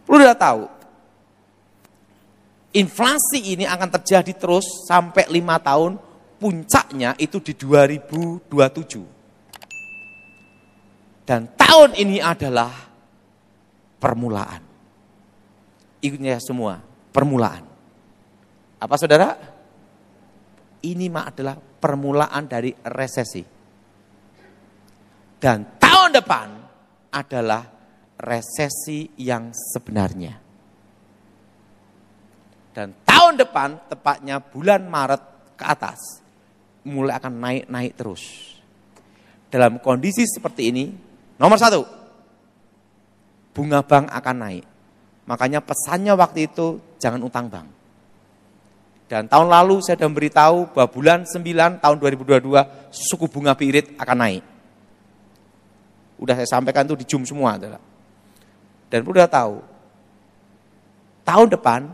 Perlu sudah tahu, inflasi ini akan terjadi terus sampai 5 tahun, puncaknya itu di 2027. Dan tahun ini adalah permulaan. Ikutnya semua, permulaan. Apa saudara? Ini adalah permulaan dari resesi. Dan tahun depan adalah resesi yang sebenarnya. Dan tahun depan, tepatnya bulan Maret ke atas, mulai akan naik-naik terus. Dalam kondisi seperti ini, nomor 1, bunga bank akan naik. Makanya pesannya waktu itu, jangan utang bank. Dan tahun lalu saya sudah memberitahu bahwa bulan 9 tahun 2022, suku bunga BI Rate akan naik. Udah saya sampaikan itu di Zoom semua. Dan udah tahu, tahun depan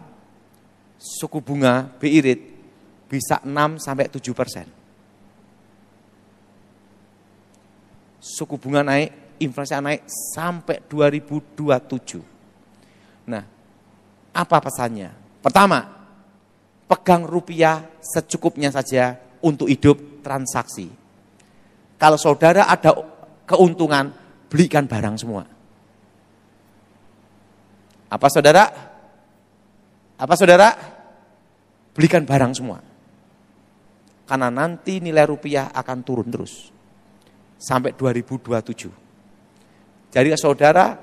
suku bunga BI Rate bisa 6-7%. Suku bunga naik, inflasi naik sampai 2027. Nah, apa pesannya? Pertama, pegang rupiah secukupnya saja untuk hidup transaksi. Kalau saudara ada keuntungan, belikan barang semua. Apa saudara? Belikan barang semua. Karena nanti nilai rupiah akan turun terus. Sampai 2027. Jadi saudara,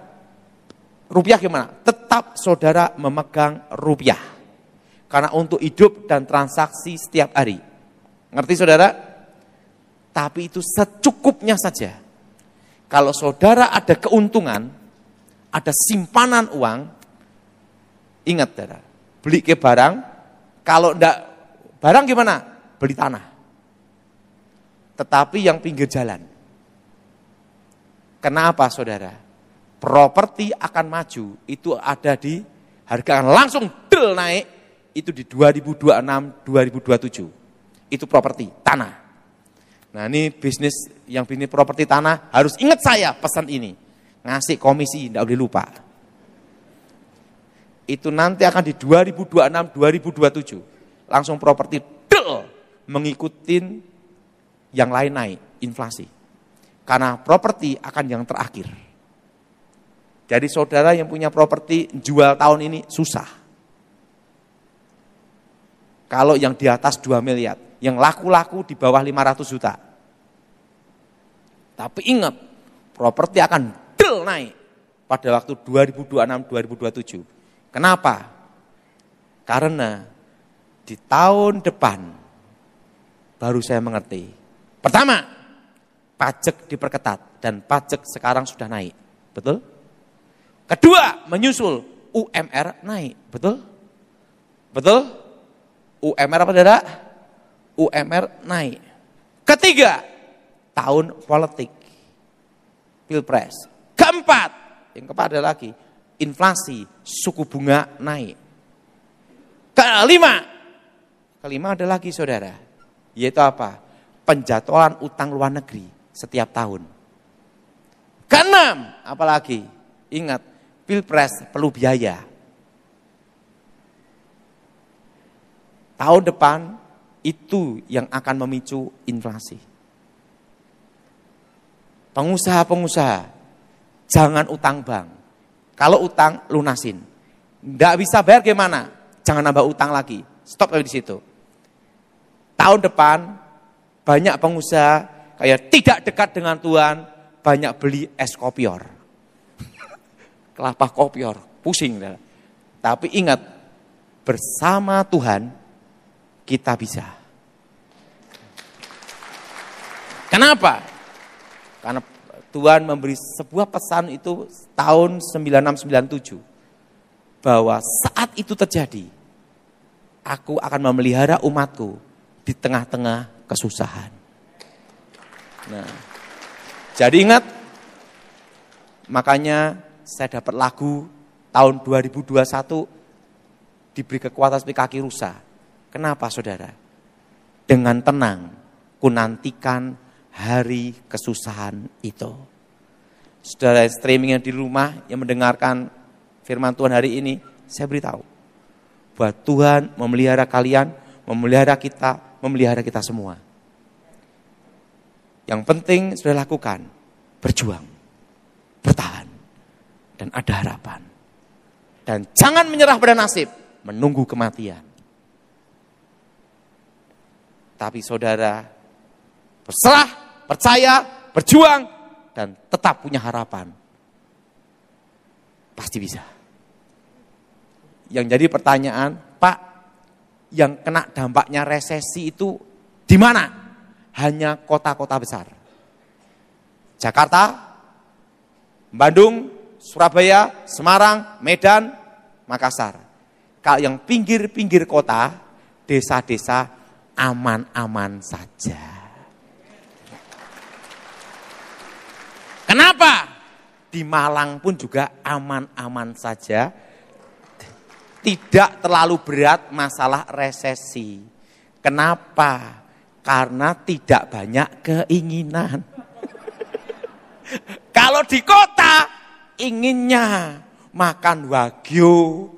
rupiah gimana? Tetap saudara memegang rupiah. Karena untuk hidup dan transaksi setiap hari. Ngerti saudara? Tapi itu secukupnya saja. Kalau saudara ada keuntungan, ada simpanan uang, ingat saudara, beli ke barang, kalau enggak barang gimana? Beli tanah. Tetapi yang pinggir jalan. Kenapa saudara? Properti akan maju, itu ada di harga akan langsung del naik, itu di 2026-2027. Itu properti, tanah. Nah ini bisnis properti tanah, harus ingat saya pesan ini. Ngasih komisi, tidak boleh lupa. Itu nanti akan di 2026-2027. Langsung properti del, mengikuti yang lain naik, inflasi. Karena properti akan yang terakhir. Jadi saudara yang punya properti jual tahun ini susah. Kalau yang di atas 2 miliar, yang laku-laku di bawah 500 juta. Tapi ingat, properti akan del naik pada waktu 2026-2027. Kenapa? Karena di tahun depan baru saya mengerti. Pertama, pajak diperketat dan pajak sekarang sudah naik. Betul? Kedua, menyusul UMR naik. Betul? Betul? UMR apa saudara? UMR naik. Ketiga, tahun politik. Pilpres. Keempat, yang keempat ada lagi, inflasi, suku bunga naik. Kelima ada lagi saudara, yaitu apa? Penjatuhan utang luar negeri setiap tahun. Keenam, apalagi? Ingat, Pilpres perlu biaya. Tahun depan itu yang akan memicu inflasi. Pengusaha-pengusaha, jangan utang bank. Kalau utang, lunasin. Nggak bisa bayar gimana? Jangan nambah utang lagi. Stop di situ. Tahun depan, banyak pengusaha kayak tidak dekat dengan Tuhan, banyak beli es kopior. Kelapa kopior, pusing. Tapi ingat, bersama Tuhan, kita bisa. Kenapa? Karena Tuhan memberi sebuah pesan itu tahun 9697. Bahwa saat itu terjadi, aku akan memelihara umatku di tengah-tengah kesusahan. Nah, jadi ingat, makanya saya dapat lagu tahun 2021 diberi kekuatan seperti kaki rusa. Kenapa saudara? Dengan tenang, ku nantikan hari kesusahan itu. Saudara streaming yang di rumah yang mendengarkan firman Tuhan hari ini, saya beritahu bahwa Tuhan memelihara kalian, memelihara kita semua. Yang penting sudah lakukan, berjuang, bertahan, dan ada harapan. Dan jangan menyerah pada nasib, menunggu kematian. Tapi saudara berserah, percaya, berjuang, dan tetap punya harapan. Pasti bisa. Yang jadi pertanyaan, Pak, yang kena dampaknya resesi itu di mana? Hanya kota-kota besar. Jakarta, Bandung, Surabaya, Semarang, Medan, Makassar. Kalau yang pinggir-pinggir kota, desa-desa aman-aman saja. Kenapa? Di Malang pun juga aman-aman saja. Tidak terlalu berat masalah resesi. Kenapa? Karena tidak banyak keinginan. Kalau di kota, inginnya makan wagyu,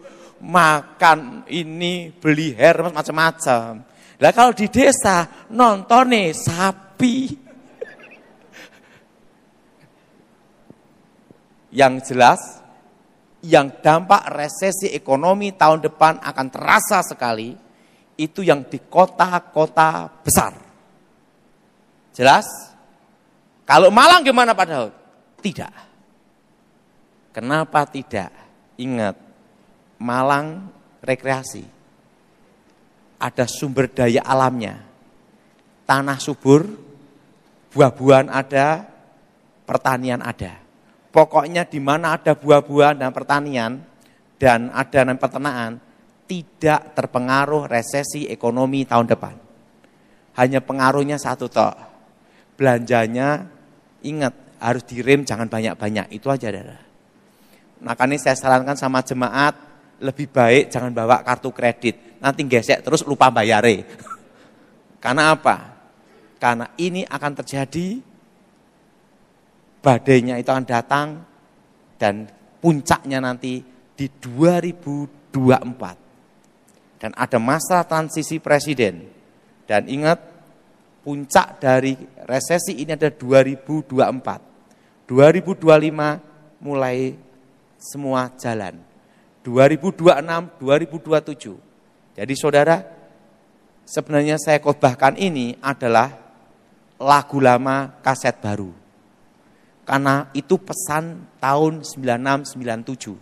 makan ini, beli hermes, macam-macam. Lah kalau di desa, nonton nih sapi. Yang jelas, yang dampak resesi ekonomi tahun depan akan terasa sekali, itu yang di kota-kota besar. Jelas? Kalau Malang gimana Pak Daud? Tidak. Kenapa tidak? Ingat, Malang rekreasi. Ada sumber daya alamnya. Tanah subur, buah-buahan ada, pertanian ada. Pokoknya di mana ada buah-buahan dan pertanian dan ada peternakan, tidak terpengaruh resesi ekonomi tahun depan. Hanya pengaruhnya satu tok. Belanjanya ingat harus direm, jangan banyak-banyak. Itu aja Saudara. Makanya saya sarankan sama jemaat, lebih baik jangan bawa kartu kredit. Nanti gesek terus lupa bayare. Karena apa? Karena ini akan terjadi, badainya itu akan datang, dan puncaknya nanti di 2024. Dan ada masa transisi presiden. Dan ingat, puncak dari resesi ini ada 2024. 2025 mulai semua jalan. 2026, 2027. Jadi saudara, sebenarnya saya khotbahkan ini adalah lagu lama kaset baru. Karena itu pesan tahun 96-97.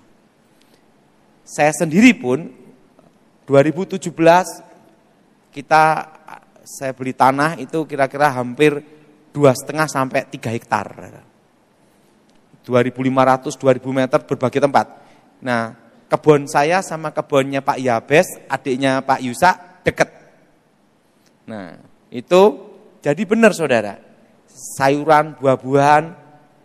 Saya sendiri pun 2017 saya beli tanah itu kira-kira hampir 2,5 sampai 3 hektar. 2.500, 2.000 meter berbagi tempat. Nah, kebun saya sama kebunnya Pak Yabes, adiknya Pak Yusa, dekat. Nah, itu jadi benar saudara. Sayuran, buah-buahan,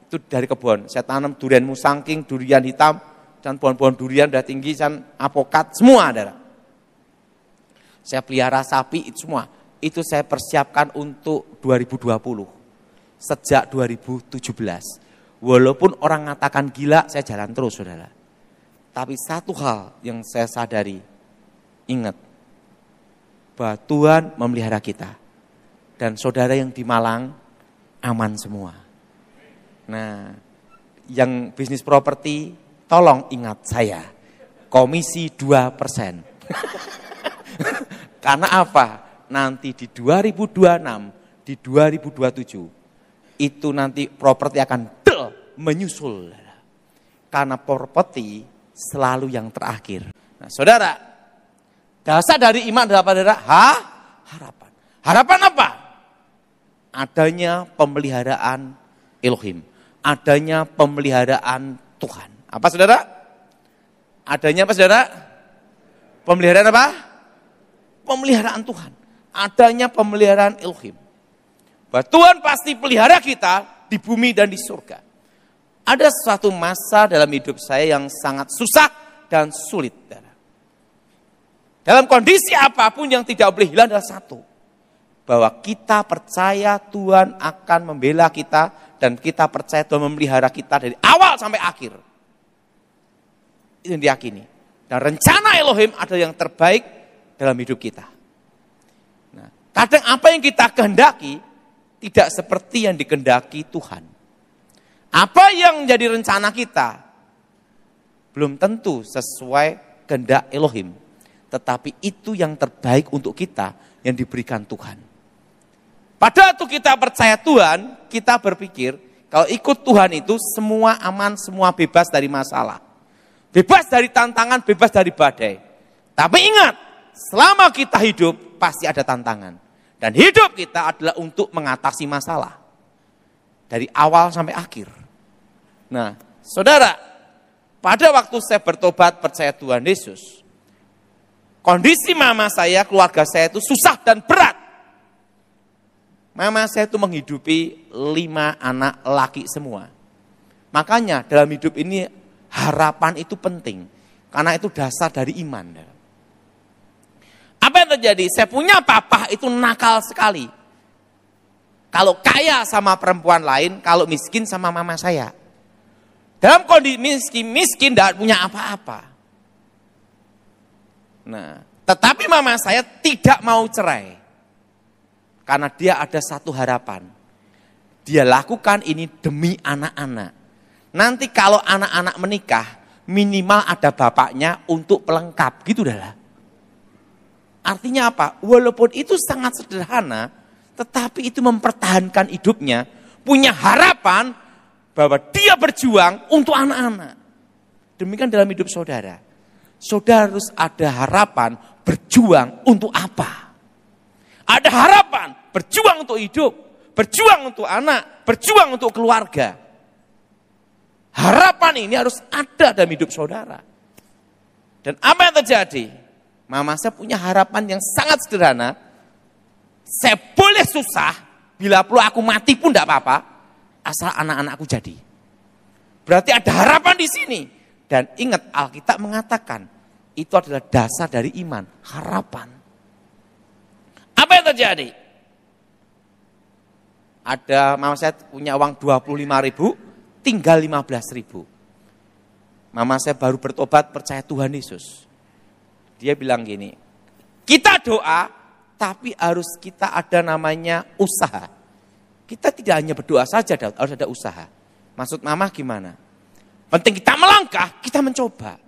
itu dari kebun. Saya tanam durian musangking, durian hitam, dan pohon-pohon durian udah tinggi, dan apokat, semua ada. Saya pelihara sapi, itu semua. Itu saya persiapkan untuk 2020. Sejak 2017. Walaupun orang mengatakan gila, saya jalan terus saudara. Tapi satu hal yang saya sadari, ingat, bahwa Tuhan memelihara kita. Dan saudara yang di Malang, aman semua. Nah, yang bisnis properti, tolong ingat saya, komisi 2%. Karena apa? Nanti di 2026, di 2027, itu nanti properti akan menyusul. Karena properti selalu yang terakhir. Nah, saudara, dasar dari iman adalah apa, saudara? Harapan. Harapan apa? Adanya pemeliharaan Elohim. Adanya pemeliharaan Tuhan. Apa saudara? Adanya apa saudara? Pemeliharaan apa? Pemeliharaan Tuhan. Adanya pemeliharaan Elohim. Bahwa Tuhan pasti pelihara kita di bumi dan di surga. Ada suatu masa dalam hidup saya yang sangat susah dan sulit. Dalam kondisi apapun yang tidak boleh hilang adalah satu. Bahwa kita percaya Tuhan akan membela kita dan kita percaya Tuhan memelihara kita dari awal sampai akhir. Itu yang diyakini. Dan rencana Elohim adalah yang terbaik dalam hidup kita. Nah, kadang apa yang kita kehendaki tidak seperti yang dikehendaki Tuhan. Apa yang menjadi rencana kita belum tentu sesuai kehendak Elohim. Tetapi itu yang terbaik untuk kita yang diberikan Tuhan. Pada waktu kita percaya Tuhan, kita berpikir kalau ikut Tuhan itu semua aman, semua bebas dari masalah. Bebas dari tantangan, bebas dari badai. Tapi ingat, selama kita hidup pasti ada tantangan. Dan hidup kita adalah untuk mengatasi masalah. Dari awal sampai akhir. Nah, saudara, pada waktu saya bertobat percaya Tuhan Yesus, kondisi mama saya, keluarga saya itu susah dan berat. Mama saya itu menghidupi 5 anak laki semua. Makanya dalam hidup ini harapan itu penting. Karena itu dasar dari iman. Apa yang terjadi? Saya punya papa itu nakal sekali. Kalau kaya sama perempuan lain, kalau miskin sama mama saya. Dalam kondisi miskin tidak punya apa-apa. Nah, tetapi mama saya tidak mau cerai. Karena dia ada satu harapan. Dia lakukan ini demi anak-anak. Nanti kalau anak-anak menikah, minimal ada bapaknya untuk pelengkap. Gitu dah lah. Artinya apa? Walaupun itu sangat sederhana, tetapi itu mempertahankan hidupnya. Punya harapan bahwa dia berjuang untuk anak-anak. Demikian dalam hidup saudara. Saudara harus ada harapan berjuang untuk apa? Ada harapan berjuang untuk hidup, berjuang untuk anak, berjuang untuk keluarga. Harapan ini harus ada dalam hidup saudara. Dan apa yang terjadi? Mama saya punya harapan yang sangat sederhana. Saya boleh susah, bila perlu aku mati pun tidak apa-apa, asal anak-anakku jadi. Berarti ada harapan di sini. Dan ingat Alkitab mengatakan, itu adalah dasar dari iman, harapan. Apa yang terjadi? Ada mama saya punya uang 25.000, tinggal 15.000. Mama saya baru bertobat percaya Tuhan Yesus. Dia bilang gini, kita doa tapi harus kita ada namanya usaha. Kita tidak hanya berdoa saja, Daud, harus ada usaha. Maksud mama gimana? Penting kita melangkah, kita mencoba.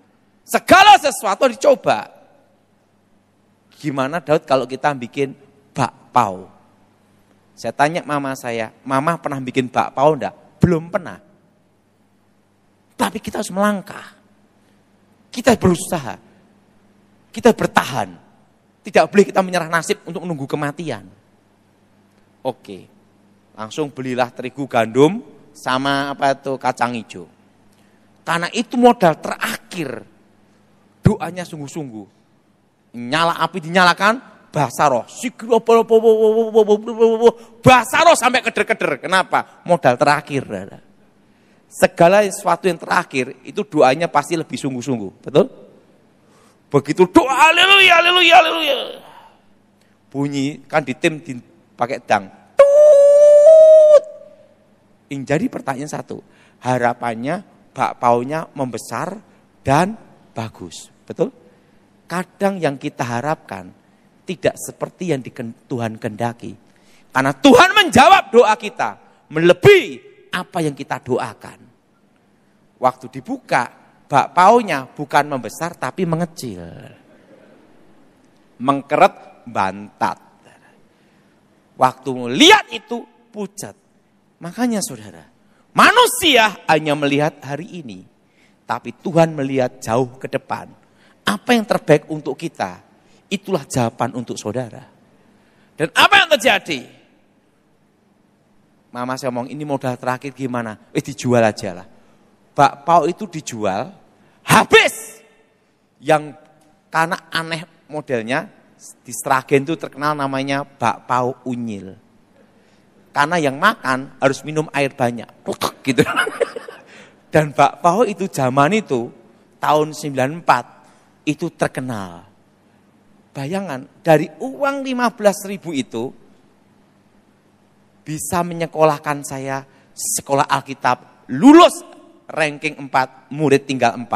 Segala sesuatu dicoba. Gimana Daud kalau kita bikin bakpao? Saya tanya mama saya, mama pernah bikin bakpao enggak? Belum pernah. Tapi kita harus melangkah. Kita berusaha. Kita bertahan. Tidak boleh kita menyerah nasib untuk menunggu kematian. Oke. Langsung belilah terigu gandum sama kacang hijau. Karena itu modal terakhir. Doanya sungguh-sungguh. Nyala api dinyalakan, bahasa roh. Bahasa roh sampai keder-keder. Kenapa? Modal terakhir. Segala sesuatu yang terakhir itu doanya pasti lebih sungguh-sungguh. Betul? Begitu doa haleluya, haleluya, haleluya. Bunyi kan di tim pakai dang. Tut. Yang jadi pertanyaan satu. Harapannya bakpaunya membesar dan bagus. Betul? Kadang yang kita harapkan tidak seperti yang Tuhan kehendaki. Karena Tuhan menjawab doa kita melebihi apa yang kita doakan. Waktu dibuka, bakpaunya bukan membesar tapi mengecil. Mengkeret bantat. Waktu lihat itu pucat. Makanya saudara, manusia hanya melihat hari ini. Tapi Tuhan melihat jauh ke depan. Apa yang terbaik untuk kita, itulah jawaban untuk saudara. Dan apa yang terjadi? Mama saya ngomong, ini modal terakhir gimana? Dijual aja lah. Bakpao itu dijual, habis. Yang karena aneh modelnya, di Sragen itu terkenal namanya bakpao unyil. Karena yang makan harus minum air banyak. Gitu. Dan bakpao itu zaman itu, tahun 94, itu terkenal. Bayangan, dari uang 15.000 itu, bisa menyekolahkan saya sekolah Alkitab, lulus ranking 4, murid tinggal 4.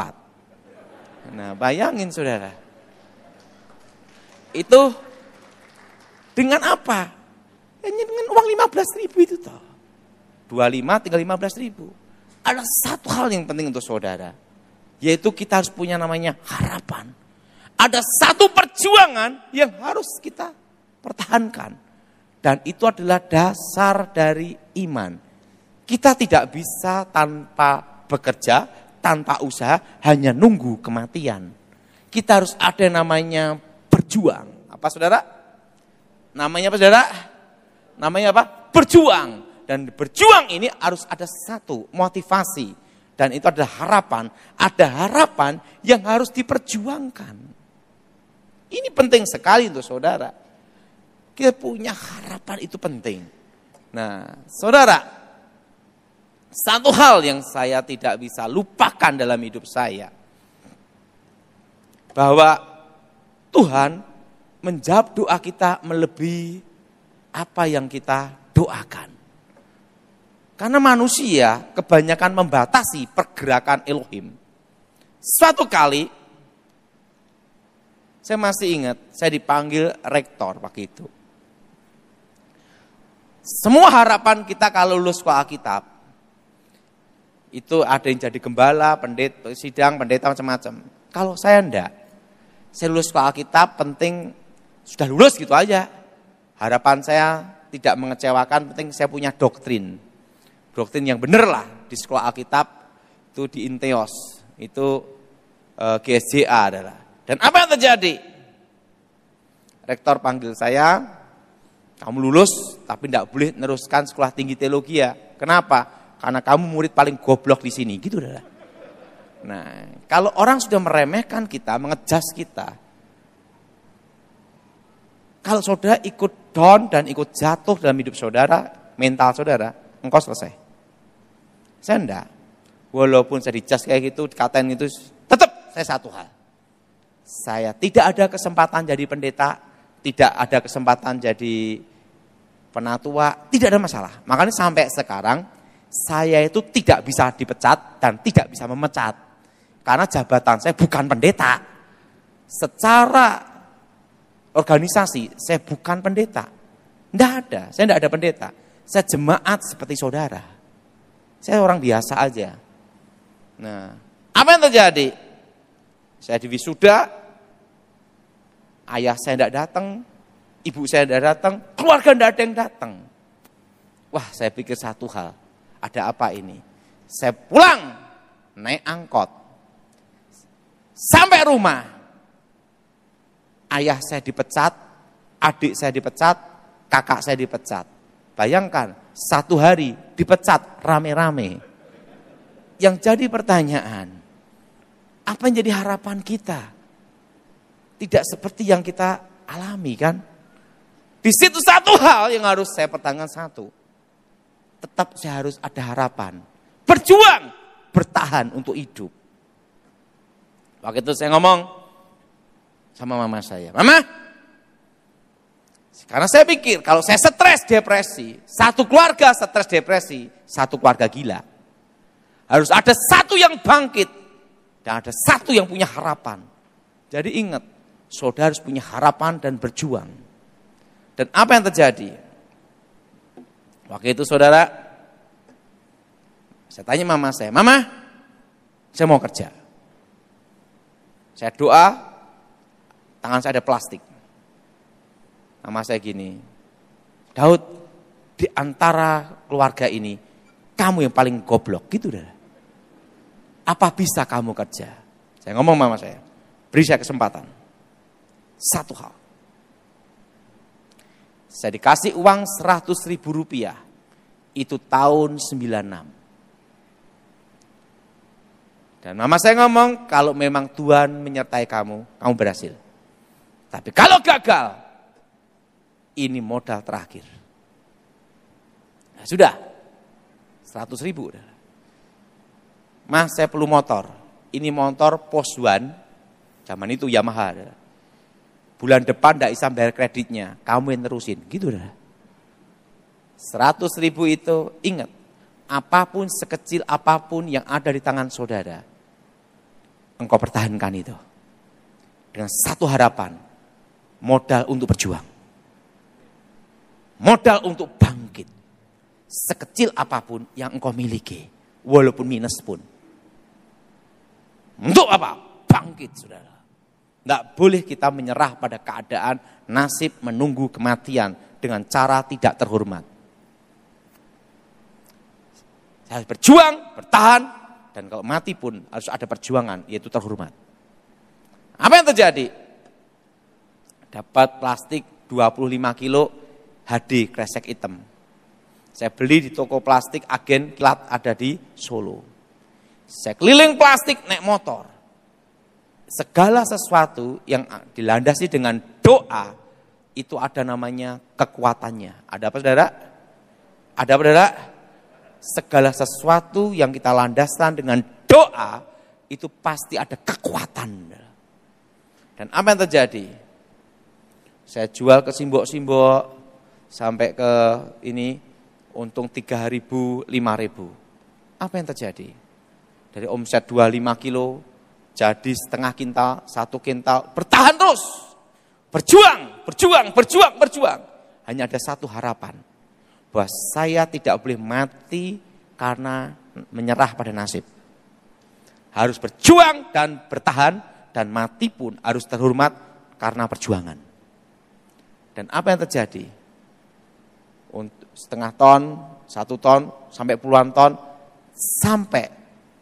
Nah, bayangin saudara. Itu dengan apa? Hanya dengan uang 15.000 itu toh. 25 tinggal 15.000. Ada satu hal yang penting untuk saudara. Yaitu kita harus punya namanya harapan. Ada satu perjuangan yang harus kita pertahankan. Dan itu adalah dasar dari iman. Kita tidak bisa tanpa bekerja, tanpa usaha, hanya nunggu kematian. Kita harus ada namanya berjuang. Apa saudara? Namanya apa saudara? Namanya apa? Berjuang. Dan berjuang ini harus ada satu motivasi. Dan itu adalah harapan. Ada harapan yang harus diperjuangkan. Ini penting sekali untuk saudara. Kita punya harapan itu penting. Nah, saudara, satu hal yang saya tidak bisa lupakan dalam hidup saya. Bahwa Tuhan menjawab doa kita melebihi apa yang kita doakan. Karena manusia kebanyakan membatasi pergerakan Elohim. Suatu kali, saya masih ingat, saya dipanggil rektor waktu itu. Semua harapan kita kalau lulus sekolah Alkitab, itu ada yang jadi gembala, pendeta, sidang, pendeta macam-macam. Kalau saya enggak, saya lulus sekolah Alkitab, penting sudah lulus gitu aja. Harapan saya tidak mengecewakan, penting saya punya doktrin. Doktrin yang benar lah di sekolah Alkitab, itu di Inteos, itu GSJA adalah. Dan apa yang terjadi? Rektor panggil saya, kamu lulus tapi tidak boleh meneruskan sekolah tinggi teologi ya. Kenapa? Karena kamu murid paling goblok di sini, gitu dah. Nah, kalau orang sudah meremehkan kita, mengejas kita, kalau saudara ikut down dan ikut jatuh dalam hidup saudara, mental saudara, engkau selesai. Saya enggak. Walaupun saya dijas kayak gitu, dikatain itu, tetap saya satu hal. Saya tidak ada kesempatan jadi pendeta, tidak ada kesempatan jadi penatua, tidak ada masalah. Makanya sampai sekarang, saya itu tidak bisa dipecat dan tidak bisa memecat. Karena jabatan saya bukan pendeta. Secara organisasi, saya bukan pendeta. Tidak ada, saya tidak ada pendeta. Saya jemaat seperti saudara. Saya orang biasa aja. Nah, apa yang terjadi? Saya di wisuda, ayah saya tidak datang, ibu saya tidak datang, keluarga tidak ada yang datang. Wah, saya pikir satu hal, ada apa ini? Saya pulang, naik angkot, sampai rumah, ayah saya dipecat, adik saya dipecat, kakak saya dipecat. Bayangkan, satu hari dipecat rame-rame. Yang jadi pertanyaan, apa yang jadi harapan kita? Tidak seperti yang kita alami kan? Di situ satu hal yang harus saya pertahankan satu. Tetap saya harus ada harapan. Berjuang, bertahan untuk hidup. Waktu itu saya ngomong sama mama saya. Mama, karena saya pikir kalau saya stres depresi, satu keluarga stres depresi, satu keluarga gila. Harus ada satu yang bangkit dan ada satu yang punya harapan. Jadi ingat, saudara harus punya harapan dan berjuang. Dan apa yang terjadi? Waktu itu saudara, saya tanya mama saya, Mama, saya mau kerja. Saya doa, tangan saya ada plastik. Mama saya gini, Daud, di antara keluarga ini, kamu yang paling goblok, gitu dah. Apa bisa kamu kerja? Saya ngomong mama saya, beri saya kesempatan. Satu hal. Saya dikasih uang 100.000 rupiah. Itu tahun 96. Dan mama saya ngomong, kalau memang Tuhan menyertai kamu, kamu berhasil. Tapi kalau gagal, ini modal terakhir. Nah, sudah, 100.000 udah. Mas, saya perlu motor. Ini motor Poswan, zaman itu Yamaha. Bulan depan tidak bisa bayar kreditnya, kamu yang terusin, gitu dah. 100.000 itu, ingat, apapun sekecil apapun yang ada di tangan saudara, engkau pertahankan itu. Dengan satu harapan, modal untuk berjuang. Modal untuk bangkit. Sekecil apapun yang engkau miliki, walaupun minus pun. Untuk apa? Bangkit, saudara. Tidak boleh kita menyerah pada keadaan nasib menunggu kematian dengan cara tidak terhormat. Saya harus berjuang, bertahan, dan kalau mati pun harus ada perjuangan, yaitu terhormat. Apa yang terjadi? Dapat plastik 25 kilo HD kresek hitam. Saya beli di toko plastik Agen Kilat ada di Solo. Saya keliling plastik naik motor. Segala sesuatu yang dilandasi dengan doa, itu ada namanya kekuatannya. Ada apa, saudara? Ada apa, saudara? Segala sesuatu yang kita landaskan dengan doa, itu pasti ada kekuatan. Dan apa yang terjadi? Saya jual ke simbok-simbok, sampai ke ini, untung 3.000, 5.000. Apa yang terjadi? Dari omset 25 kilo, jadi setengah kintal, 1 kintal, bertahan terus. Berjuang. Hanya ada satu harapan, bahwa saya tidak boleh mati karena menyerah pada nasib. Harus berjuang dan bertahan, dan mati pun harus terhormat karena perjuangan. Dan apa yang terjadi? Untuk setengah ton, 1 ton, sampai puluhan ton, sampai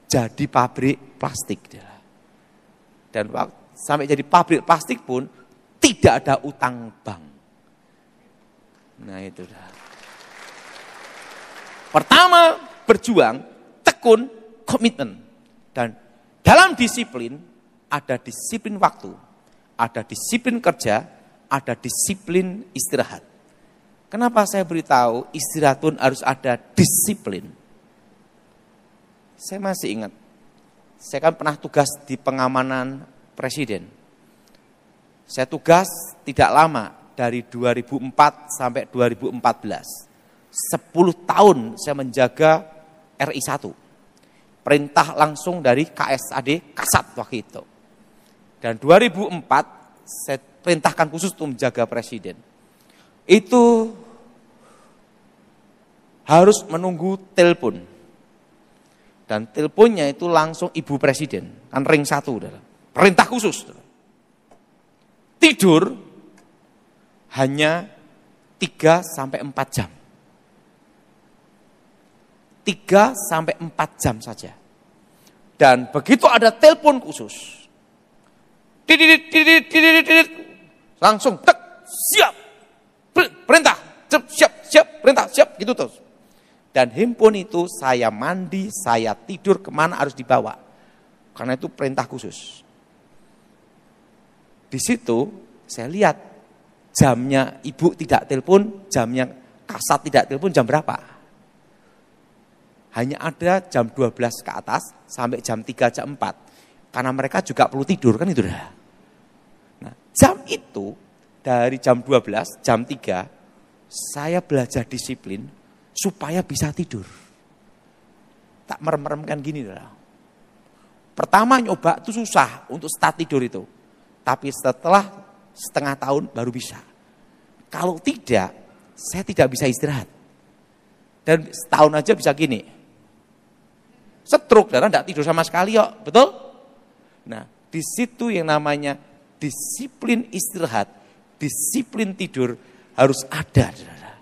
jadi pabrik plastik. Dan sampai jadi pabrik plastik pun tidak ada utang bank. Nah itu dah. Pertama, berjuang, tekun, komitmen. Dan dalam disiplin, ada disiplin waktu, ada disiplin kerja, ada disiplin istirahat. Kenapa saya beritahu istirahat pun harus ada disiplin? Saya masih ingat, saya kan pernah tugas di pengamanan presiden. Saya tugas tidak lama, dari 2004 sampai 2014. 10 tahun saya menjaga RI 1. Perintah langsung dari KSAD Kasat waktu itu. Dan 2004 saya perintahkan khusus untuk menjaga presiden. Itu harus menunggu telepon. Dan teleponnya itu langsung ibu presiden. Kan ring 1. Perintah khusus. Tidur hanya 3-4 jam. 3-4 jam saja. Dan begitu ada telepon khusus, langsung tek, siap, perintah, siap, perintah, siap, gitu terus. Dan handphone itu saya mandi, saya tidur, kemana harus dibawa. Karena itu perintah khusus. Di situ saya lihat jamnya ibu tidak telepon, jamnya Kasat tidak telepon jam berapa. Hanya ada jam 12 ke atas sampai jam 3, jam 4. Karena mereka juga perlu tidur, kan itu dah. Nah, jam itu dari jam 12, jam 3, saya belajar disiplin supaya bisa tidur. Tak merem-meremkan gini dah. Pertama nyoba itu susah untuk start tidur itu. Tapi setelah setengah tahun baru bisa. Kalau tidak, saya tidak bisa istirahat. Dan setahun aja bisa gini. Stroke, karena tidak tidur sama sekali kok, betul? Nah, di situ yang namanya disiplin istirahat, disiplin tidur harus ada, saudara.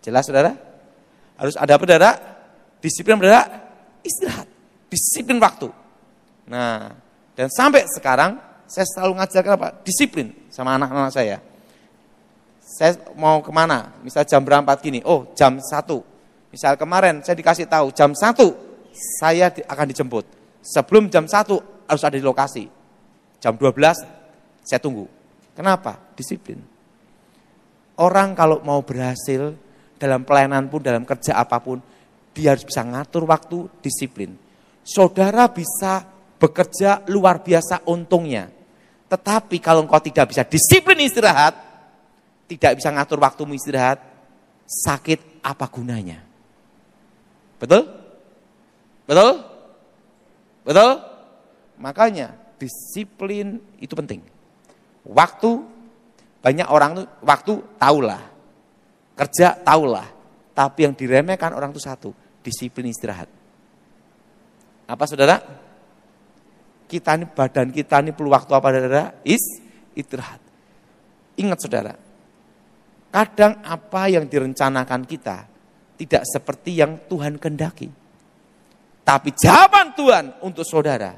Jelas, saudara? Harus ada apa, saudara? Disiplin, saudara? Istirahat, disiplin waktu. Nah, dan sampai sekarang saya selalu ngajarkan apa? Disiplin sama anak-anak saya. Saya mau kemana? Misal jam berapa gini? Oh, jam 1. Misal kemarin saya dikasih tahu jam 1. Saya akan dijemput. Sebelum jam 1 harus ada di lokasi. Jam 12 saya tunggu. Kenapa? Disiplin. Orang kalau mau berhasil dalam pelayanan pun, dalam kerja apapun, dia harus bisa ngatur waktu, disiplin. Saudara bisa bekerja luar biasa untungnya. Tetapi kalau engkau tidak bisa disiplin istirahat, tidak bisa ngatur waktumu istirahat, sakit apa gunanya? Betul? Betul? Betul? Makanya disiplin itu penting. Waktu, banyak orang tuh waktu tahulah, kerja tahulah, tapi yang diremehkan orang itu satu, disiplin istirahat. Apa saudara? Kita ini, badan kita ini perlu waktu apa saudara? Istirahat. Ingat saudara, kadang apa yang direncanakan kita tidak seperti yang Tuhan kehendaki. Tapi jawaban Tuhan untuk saudara,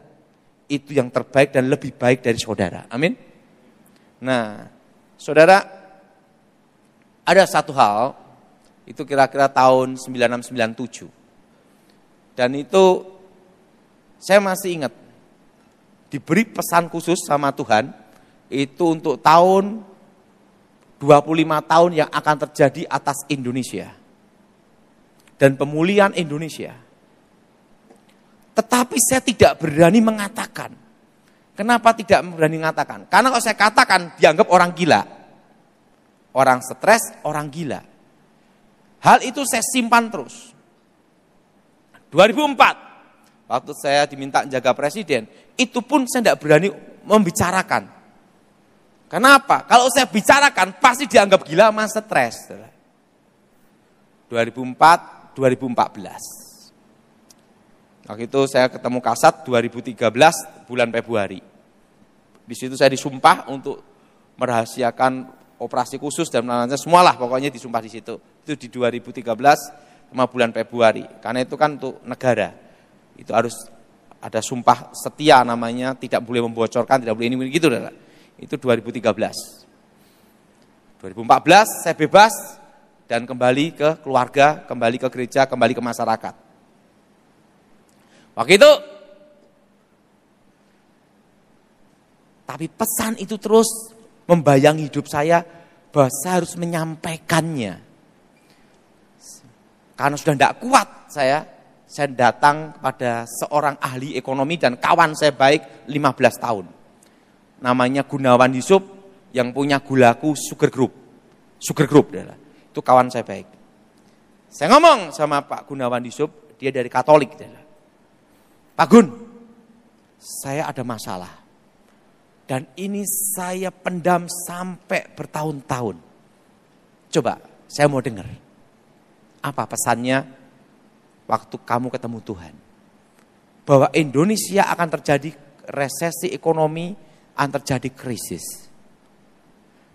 itu yang terbaik dan lebih baik dari saudara. Amin. Nah, saudara, ada satu hal, itu kira-kira tahun 9697. Dan itu saya masih ingat, diberi pesan khusus sama Tuhan, itu untuk tahun 25 tahun yang akan terjadi atas Indonesia. Dan pemulihan Indonesia. Tetapi saya tidak berani mengatakan. Kenapa tidak berani mengatakan? Karena kalau saya katakan dianggap orang gila. Orang stres, orang gila. Hal itu saya simpan terus. 2004, waktu saya diminta jaga presiden, itu pun saya tidak berani membicarakan. Kenapa? Kalau saya bicarakan pasti dianggap gila sama stres. 2004, 2014. Waktu itu saya ketemu Kasat 2013 bulan Februari. Di situ saya disumpah untuk merahasiakan operasi khusus dan lain-lain, semualah pokoknya disumpah di situ. Itu di 2013 sama bulan Februari. Karena itu kan untuk negara. Itu harus ada sumpah setia namanya, tidak boleh membocorkan, tidak boleh ini gitu. Itu 2013. 2014 saya bebas dan kembali ke keluarga, kembali ke gereja, kembali ke masyarakat. Waktu itu, tapi pesan itu terus membayangi hidup saya bahwa saya harus menyampaikannya. Karena sudah tidak kuat saya datang kepada seorang ahli ekonomi dan kawan saya baik 15 tahun. Namanya Gunawan Yusuf yang punya Gulaku Sugar Group. Sugar Group adalah itu kawan saya baik. Saya ngomong sama Pak Gunawan Yusuf, dia dari Katolik adalah. Pak Gun, saya ada masalah. Dan ini saya pendam sampai bertahun-tahun. Coba, saya mau dengar. Apa pesannya waktu kamu ketemu Tuhan? Bahwa Indonesia akan terjadi resesi ekonomi, akan terjadi krisis.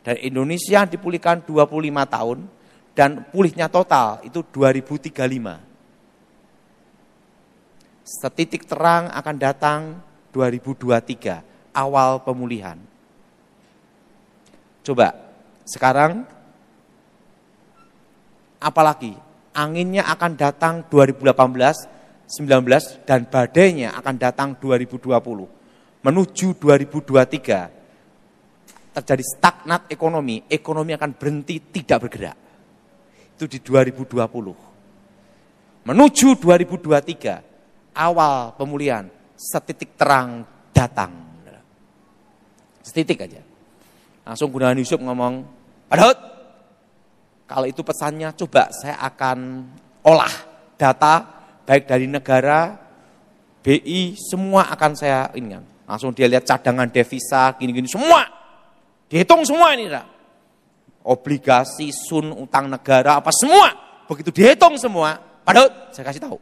Dan Indonesia dipulihkan 25 tahun, dan pulihnya total itu 2035. Setitik terang akan datang 2023, awal pemulihan. Coba, sekarang apalagi anginnya akan datang 2018, 19 dan badainya akan datang 2020. Menuju 2023 terjadi stagnat ekonomi akan berhenti tidak bergerak. Itu di 2020. Menuju 2023 awal pemulihan, setitik terang datang. Setitik aja. Langsung Gunawan Yusuf ngomong, Pak Daud, kalau itu pesannya coba saya akan olah data, baik dari negara, BI, semua akan saya ingat. Langsung dia lihat cadangan devisa, gini-gini, semua. Dihitung semua ini. Obligasi, sun, utang negara, apa semua. Begitu dihitung semua, Pak Daud, saya kasih tahu.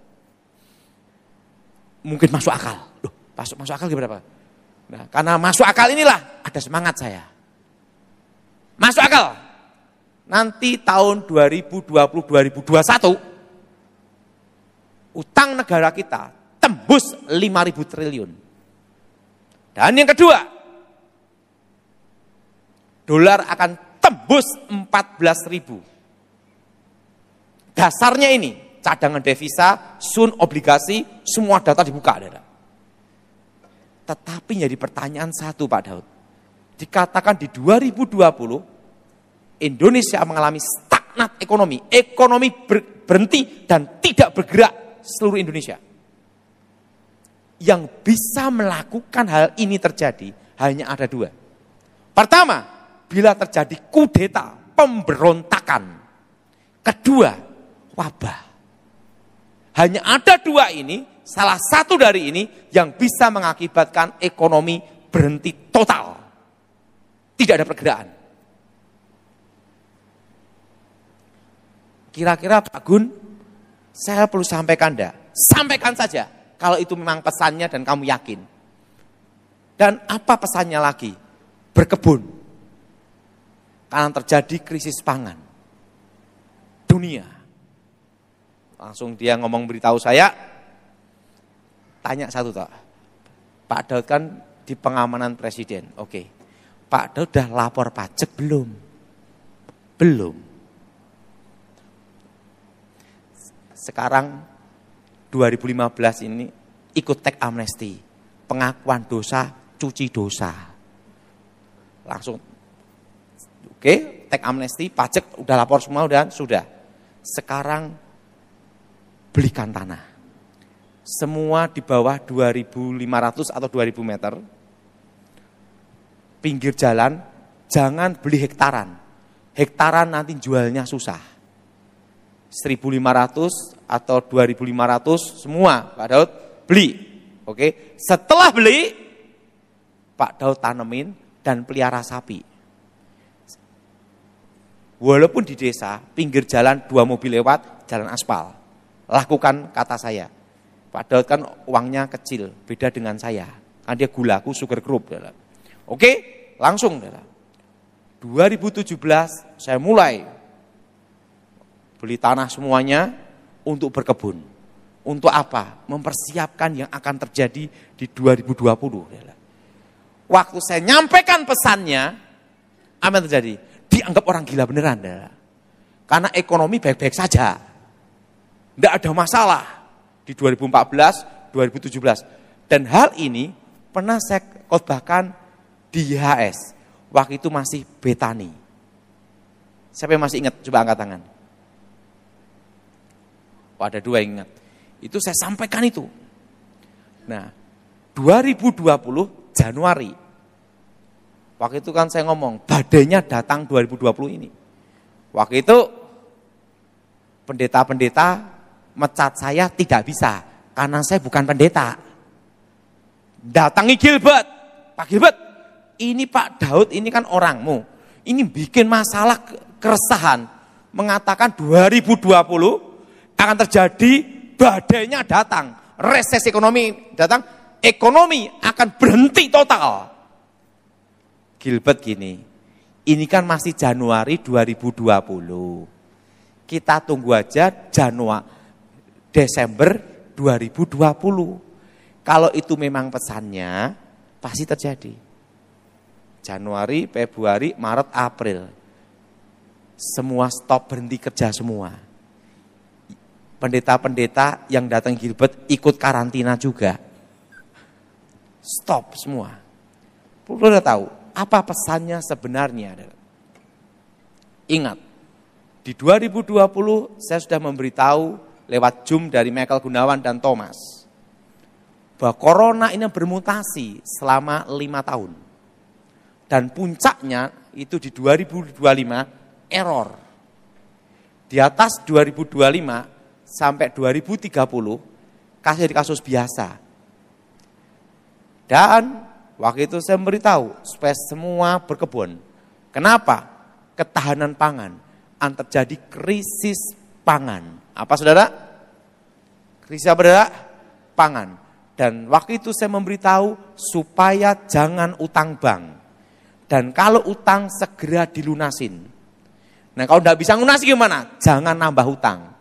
Mungkin masuk akal. Loh, masuk akal berapa? Nah, karena masuk akal inilah ada semangat saya. Masuk akal. Nanti tahun 2020-2021 utang negara kita tembus 5.000 triliun. Dan yang kedua, dolar akan tembus 14.000. Dasarnya ini cadangan devisa, sun, obligasi, semua data dibuka. Tetapi jadi pertanyaan satu Pak Daud. Dikatakan di 2020, Indonesia mengalami stagnat ekonomi. Ekonomi berhenti dan tidak bergerak seluruh Indonesia. Yang bisa melakukan hal ini terjadi hanya ada dua. Pertama, bila terjadi kudeta, pemberontakan. Kedua, wabah. Hanya ada dua ini, salah satu dari ini yang bisa mengakibatkan ekonomi berhenti total. Tidak ada pergerakan. Kira-kira Pak Gun, saya perlu sampaikan enggak? Sampaikan saja kalau itu memang pesannya dan kamu yakin. Dan apa pesannya lagi? Berkebun. Karena terjadi krisis pangan dunia. Langsung dia ngomong beritahu saya, tanya satu toh. Pak Daud kan di pengamanan presiden. Oke. Pak Daud udah lapor pajak belum? Belum. Sekarang 2015 ini ikut teks amnesti, pengakuan dosa, cuci dosa. Langsung, oke, teks amnesti, pajak udah lapor semua, sudah. Sekarang belikan tanah. Semua di bawah 2.500 atau 2.000 meter, pinggir jalan, jangan beli hektaran. Hektaran nanti jualnya susah. 1.500 atau 2.500 semua Pak Daud beli. Oke, setelah beli Pak Daud tanemin dan pelihara sapi. Walaupun di desa pinggir jalan 2 mobil lewat, jalan aspal. Lakukan kata saya. Pak Daud kan uangnya kecil, beda dengan saya. Kan dia gula, aku sugar group. Oke, langsung. 2017 saya mulai beli tanah semuanya untuk berkebun. Untuk apa? Mempersiapkan yang akan terjadi di 2020. Waktu saya nyampaikan pesannya, apa yang terjadi? Dianggap orang gila beneran. Karena ekonomi baik-baik saja. Tidak ada masalah di 2014, 2017. Dan hal ini pernah saya khotbahkan di YHS. Waktu itu masih Betani. Siapa yang masih ingat? Coba angkat tangan. Oh, ada 2 yang ingat. Itu saya sampaikan itu. Nah, 2020 Januari. Waktu itu kan saya ngomong, badainya datang 2020 ini. Waktu itu pendeta-pendeta mecat saya tidak bisa. Karena saya bukan pendeta. Datangi Gilbert. Pak Gilbert, ini Pak Daud ini kan orangmu. Ini bikin masalah keresahan. Mengatakan 2020 akan terjadi, badainya datang, resesi ekonomi datang, ekonomi akan berhenti total. Gilbert gini, ini kan masih Januari 2020. Kita tunggu aja Desember 2020. Kalau itu memang pesannya, pasti terjadi. Januari, Februari, Maret, April. Semua stop, berhenti kerja semua. Pendeta-pendeta yang datang Gilbert ikut karantina juga. Stop semua. Perlu udah tahu apa pesannya sebenarnya. Ingat, di 2020 saya sudah memberitahu lewat Zoom dari Michael Gunawan dan Thomas bahwa corona ini bermutasi selama 5 tahun. Dan puncaknya itu di 2025 error. Di atas 2025 sampai 2030 kasus biasa. Dan waktu itu saya memberitahu supaya semua berkebun. Kenapa? Ketahanan pangan. Akan terjadi krisis pangan. Apa saudara? Krisis apa saudara? Pangan. Dan waktu itu saya memberitahu supaya jangan utang bank. Dan kalau utang segera dilunasin. Nah kalau tidak bisa lunasi gimana? Jangan nambah utang.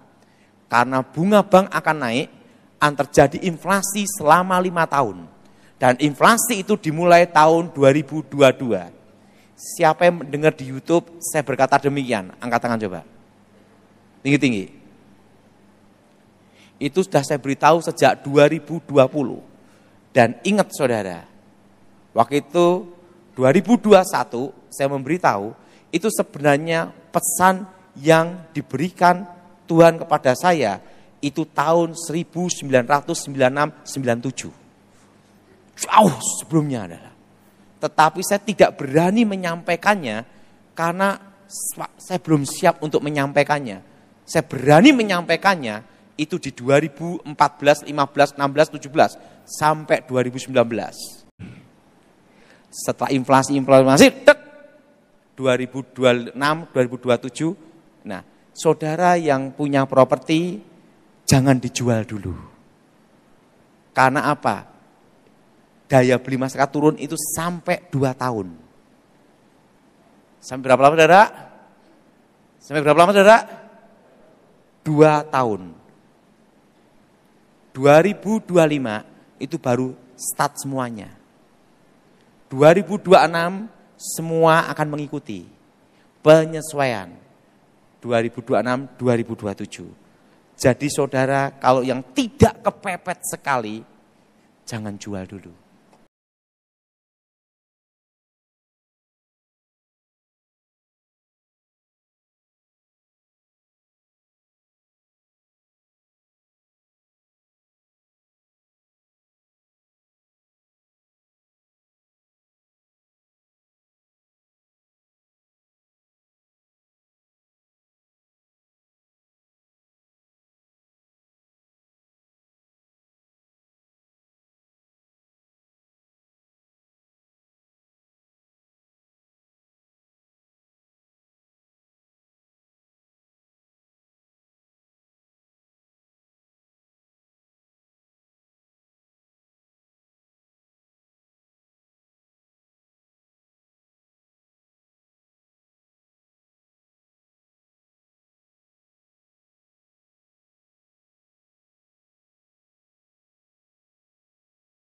Karena bunga bank akan naik, akan terjadi inflasi selama 5 tahun. Dan inflasi itu dimulai tahun 2022. Siapa yang mendengar di YouTube, saya berkata demikian. Angkat tangan coba. Tinggi-tinggi. Itu sudah saya beritahu sejak 2020. Dan ingat saudara, waktu itu 2021 saya memberitahu, itu sebenarnya pesan yang diberikan Tuhan kepada saya itu tahun 1996-97. Jauh sebelumnya adalah. Tetapi saya tidak berani menyampaikannya karena saya belum siap untuk menyampaikannya. Saya berani menyampaikannya itu di 2014, 15, 16, 17 sampai 2019. Setelah inflasi tek 2026, 2027. Nah, saudara yang punya properti jangan dijual dulu. Karena apa? Daya beli masyarakat turun itu sampai 2 tahun. Sampai berapa lama, saudara? Sampai berapa lama, saudara? 2 tahun. 2025 itu baru start semuanya. 2026 semua akan mengikuti penyesuaian 2026, 2027. Jadi saudara, kalau yang tidak kepepet sekali, jangan jual dulu.